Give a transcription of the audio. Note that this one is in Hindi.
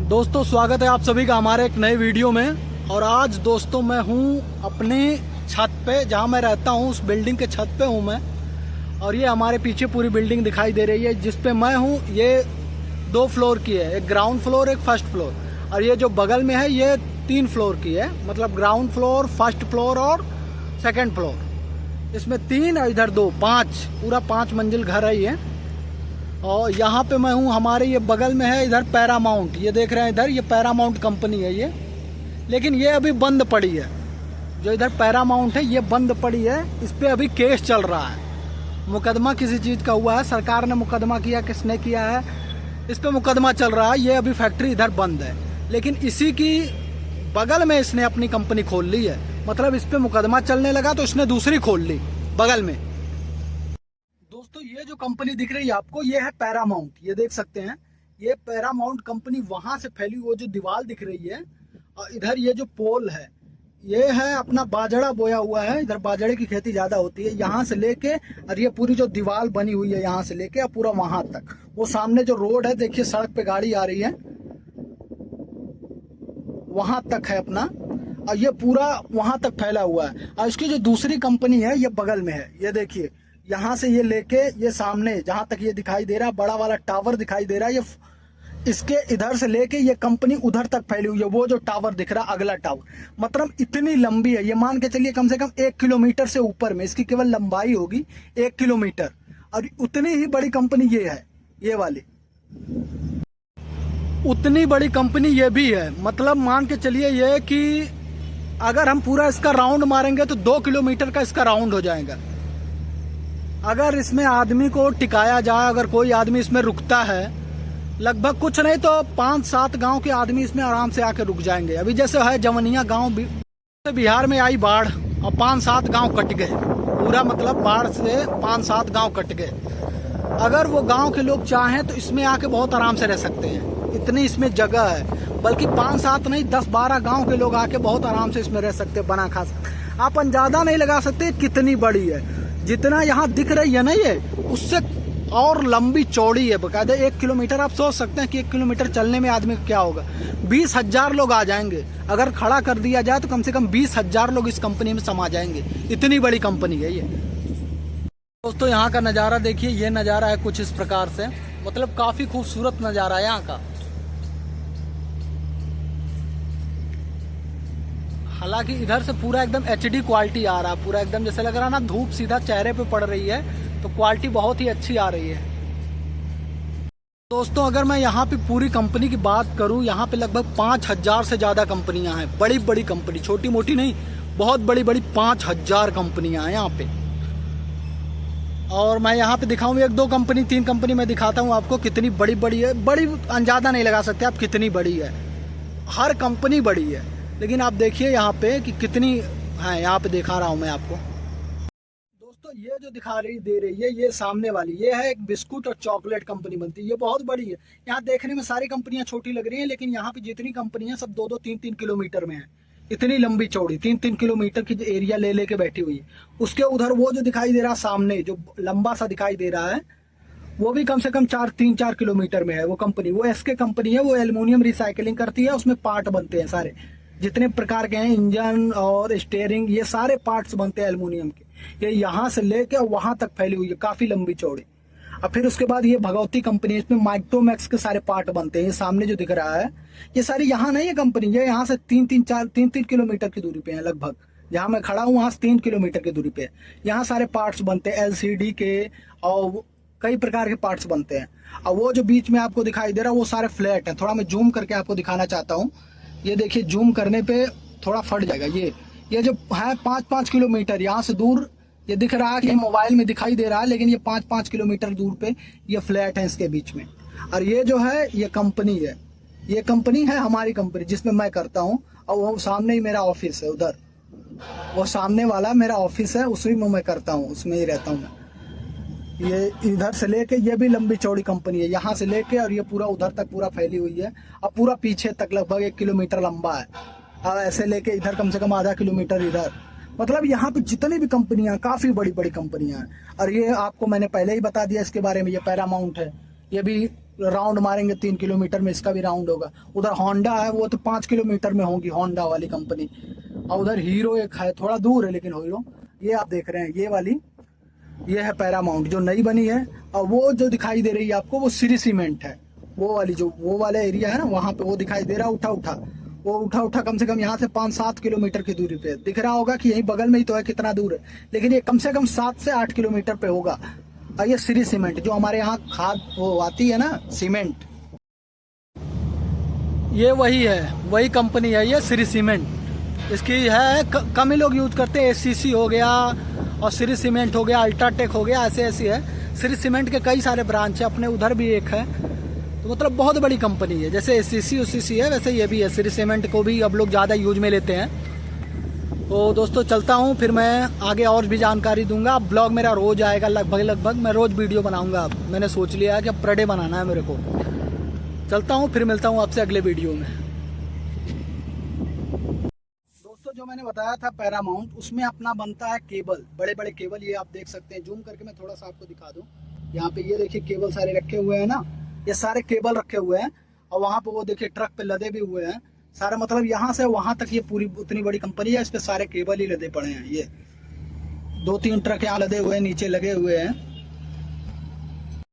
दोस्तों स्वागत है आप सभी का हमारे एक नए वीडियो में। और आज दोस्तों मैं हूँ अपनी छत पे, जहाँ मैं रहता हूँ उस बिल्डिंग के छत पे हूँ मैं। और ये हमारे पीछे पूरी बिल्डिंग दिखाई दे रही है जिस पे मैं हूँ। ये 2 फ्लोर की है, एक ग्राउंड फ्लोर एक फर्स्ट फ्लोर। और ये जो बगल में है ये 3 फ्लोर की है, मतलब ग्राउंड फ्लोर, फर्स्ट फ्लोर और सेकेंड फ्लोर। इसमें 3 और इधर 2, 5, पूरा 5 मंजिल घर है ये। और यहाँ पे मैं हूँ, हमारे ये बगल में है इधर पैरामाउंट, ये देख रहे हैं इधर, ये पैरामाउंट कंपनी है ये। लेकिन ये अभी बंद पड़ी है, जो इधर पैरामाउंट है ये बंद पड़ी है। इस पर अभी केस चल रहा है, मुकदमा किसी चीज़ का हुआ है, सरकार ने मुकदमा किया, किसने किया है इस पर मुकदमा चल रहा है। ये अभी फैक्ट्री इधर बंद है, लेकिन इसी की बगल में इसने अपनी कंपनी खोल ली है। मतलब इस पर मुकदमा चलने लगा तो इसने दूसरी खोल ली बगल में। दोस्तों ये जो कंपनी दिख रही है आपको, ये है पैरामाउंट, ये देख सकते हैं। ये पैरामाउंट कंपनी वहां से फैली, वो जो दीवार दिख रही है और इधर ये जो पोल है, ये है अपना बाजरा बोया हुआ है। इधर बाजरे की खेती ज्यादा होती है। यहाँ से लेके और ये पूरी जो दीवार बनी हुई है यहाँ से लेके और पूरा वहां तक, वो सामने जो रोड है देखिए, सड़क पे गाड़ी आ रही है, वहां तक है अपना। और ये पूरा वहां तक फैला हुआ है। और इसकी जो दूसरी कंपनी है ये बगल में है, ये देखिए। यहाँ से ये लेके ये सामने जहां तक ये दिखाई दे रहा है, बड़ा वाला टावर दिखाई दे रहा है, ये इसके इधर से लेके ये कंपनी उधर तक फैली हुई है। वो जो टावर दिख रहा है अगला टावर, मतलब इतनी लंबी है, ये मान के चलिए कम से कम 1 किलोमीटर से ऊपर में इसकी केवल लंबाई होगी 1 किलोमीटर। और उतनी ही बड़ी कंपनी ये है, ये वाली उतनी बड़ी कंपनी ये भी है। मतलब मान के चलिए ये कि अगर हम पूरा इसका राउंड मारेंगे तो 2 किलोमीटर का इसका राउंड हो जाएगा। अगर इसमें आदमी को टिकाया जाए, अगर कोई आदमी इसमें रुकता है, लगभग कुछ नहीं तो 5-7 गांव के आदमी इसमें आराम से आके रुक जाएंगे। अभी जैसे है जवनिया गांव, बिहार में आई बाढ़ और 5-7 गांव कट गए पूरा, मतलब बाढ़ से 5-7 गांव कट गए। अगर वो गांव के लोग चाहें तो इसमें आके बहुत आराम से रह सकते हैं, इतनी इसमें जगह है। बल्कि 5-7 नहीं 10-12 गांव के लोग आके बहुत आराम से इसमें रह सकते, बना खा सकते। आप अंदाजा नहीं लगा सकते कितनी बड़ी है। जितना यहाँ दिख रही है ना ये, उससे और लंबी चौड़ी है बकायदा। 1 किलोमीटर आप सोच सकते हैं कि 1 किलोमीटर चलने में आदमी को क्या होगा। 20,000 लोग आ जाएंगे अगर खड़ा कर दिया जाए तो, कम से कम 20,000 लोग इस कंपनी में समा जाएंगे। इतनी बड़ी कंपनी है ये। दोस्तों यहाँ का नज़ारा देखिए, ये नज़ारा है कुछ इस प्रकार से, मतलब काफ़ी खूबसूरत नज़ारा है यहाँ का। हालांकि इधर से पूरा एकदम HD क्वालिटी आ रहा है, पूरा एकदम जैसे लग रहा है ना धूप सीधा चेहरे पे पड़ रही है, तो क्वालिटी बहुत ही अच्छी आ रही है। दोस्तों अगर मैं यहाँ पे पूरी कंपनी की बात करूँ, यहाँ पे लगभग 5,000 से ज़्यादा कंपनियाँ हैं। बड़ी बड़ी कंपनी, छोटी मोटी नहीं, बहुत बड़ी बड़ी 5,000 कंपनियाँ हैं यहाँ पे। और मैं यहाँ पे दिखाऊँ 1-2 कंपनी, 3 कंपनी मैं दिखाता हूँ आपको कितनी बड़ी बड़ी है। बड़ी अंदाजा नहीं लगा सकते आप कितनी बड़ी है, हर कंपनी बड़ी है। लेकिन आप देखिए यहाँ पे कि कितनी है, यहाँ पे दिखा रहा हूँ मैं आपको। दोस्तों ये जो दिखा रही दे रही है, ये सामने वाली, ये है एक बिस्कुट और चॉकलेट कंपनी बनती है, ये बहुत बड़ी है। यहाँ देखने में सारी कंपनियां छोटी लग रही हैं, लेकिन यहाँ पे जितनी कंपनियां सब 2-2, 3-3 किलोमीटर में है। इतनी लंबी चौड़ी 3-3 किलोमीटर की एरिया ले लेके बैठी हुई है। उसके उधर वो जो दिखाई दे रहा सामने, जो लंबा सा दिखाई दे रहा है, वो भी कम से कम 3-4 किलोमीटर में है वो कंपनी। वो SK कंपनी है, वो एल्युमिनियम रिसाइकलिंग करती है, उसमें पार्ट बनते हैं सारे जितने प्रकार के हैं, इंजन और स्टीयरिंग, ये सारे पार्ट्स बनते हैं एल्युमिनियम के। ये यहाँ से लेके वहां तक फैली हुई है, काफी लंबी चौड़ी। और फिर उसके बाद ये भगवती कंपनी, इसमें माइक्रोमैक्स के सारे पार्ट बनते हैं। ये सामने जो दिख रहा है ये सारी यहाँ नहीं है कंपनी, ये यहाँ से 3-3 किलोमीटर की दूरी पे है लगभग। जहाँ मैं खड़ा हूँ वहां से 3 किलोमीटर की दूरी पे है। यहाँ सारे पार्ट्स बनते हैं LCD के, और कई प्रकार के पार्ट्स बनते हैं। और वो जो बीच में आपको दिखाई दे रहा है वो सारे फ्लैट है। थोड़ा मैं जूम करके आपको दिखाना चाहता हूँ, ये देखिए, जूम करने पे थोड़ा फट जाएगा। ये जो है 5-5 किलोमीटर यहाँ से दूर, ये दिख रहा है कि मोबाइल में दिखाई दे रहा है, लेकिन ये 5-5 किलोमीटर दूर पे ये फ्लैट है इसके बीच में। और ये जो है ये कंपनी है, ये कंपनी है हमारी कंपनी जिसमें मैं करता हूँ। और वो सामने ही मेरा ऑफिस है, उधर वो सामने वाला मेरा ऑफिस है, उसी में मैं करता हूँ, उसमें ही रहता हूँ मैं। ये इधर से लेके, ये भी लंबी चौड़ी कंपनी है, यहाँ से लेके और ये पूरा उधर तक पूरा फैली हुई है। और पूरा पीछे तक लगभग 1 किलोमीटर लंबा है। और ऐसे लेके इधर कम से कम आधा किलोमीटर इधर। मतलब यहाँ पे जितनी भी कंपनियां, काफी बड़ी बड़ी कंपनियां हैं। और ये आपको मैंने पहले ही बता दिया इसके बारे में, ये पैरामाउंट है, ये भी राउंड मारेंगे 3 किलोमीटर में, इसका भी राउंड होगा। उधर होंडा है, वो तो 5 किलोमीटर में होगी होंडा वाली कंपनी। और उधर हीरो एक है, थोड़ा दूर है लेकिन हीरो। ये आप देख रहे हैं ये वाली, ये है पैरामाउंट जो नई बनी है। और वो जो दिखाई दे रही है आपको वो श्री सीमेंट है। वो वाली जो वो वाला एरिया है ना, वहाँ पे वो दिखाई दे रहा है उठा वो उठा कम से कम यहाँ से 5-7 किलोमीटर की दूरी पे दिख रहा होगा कि यहीं बगल में ही तो है, कितना दूर है, लेकिन ये कम से कम 7 से 8 किलोमीटर पे होगा। और ये श्री सीमेंट जो हमारे यहाँ खाद वो आती है ना सीमेंट, ये वही है, वही कंपनी है ये श्री सीमेंट। इसकी है कम ही लोग यूज करते हैं। एससीसी हो गया और श्री सीमेंट हो गया, अल्ट्राटेक हो गया, ऐसे ऐसी है। श्री सीमेंट के कई सारे ब्रांच है, अपने उधर भी एक है। तो मतलब बहुत बड़ी कंपनी है, जैसे एससीसी उसीसी है वैसे ये भी है। श्री सीमेंट को भी अब लोग ज़्यादा यूज में लेते हैं। तो दोस्तों चलता हूँ, फिर मैं आगे और भी जानकारी दूंगा। ब्लॉग मेरा रोज आएगा लगभग मैं रोज वीडियो बनाऊंगा। अब मैंने सोच लिया है कि अब पर डे बनाना है मेरे को। चलता हूँ, फिर मिलता हूँ आपसे अगले वीडियो में। दोस्तों जो मैंने बताया था पैरामाउंट, उसमें अपना बनता है केबल, बड़े बड़े केबल। ये आप देख सकते हैं, जूम करके मैं थोड़ा सा आपको दिखा दूँ। यहाँ पे ये देखिए केबल सारे रखे हुए हैं ना, ये सारे केबल रखे हुए हैं। और वहाँ पे वो देखिए ट्रक पे लदे भी हुए हैं सारे। मतलब यहाँ से वहाँ तक ये पूरी उतनी बड़ी कंपनी है, इस पे सारे केबल ही लदे पड़े हैं। ये 2-3 ट्रक यहाँ लदे हुए हैं, नीचे लगे हुए हैं।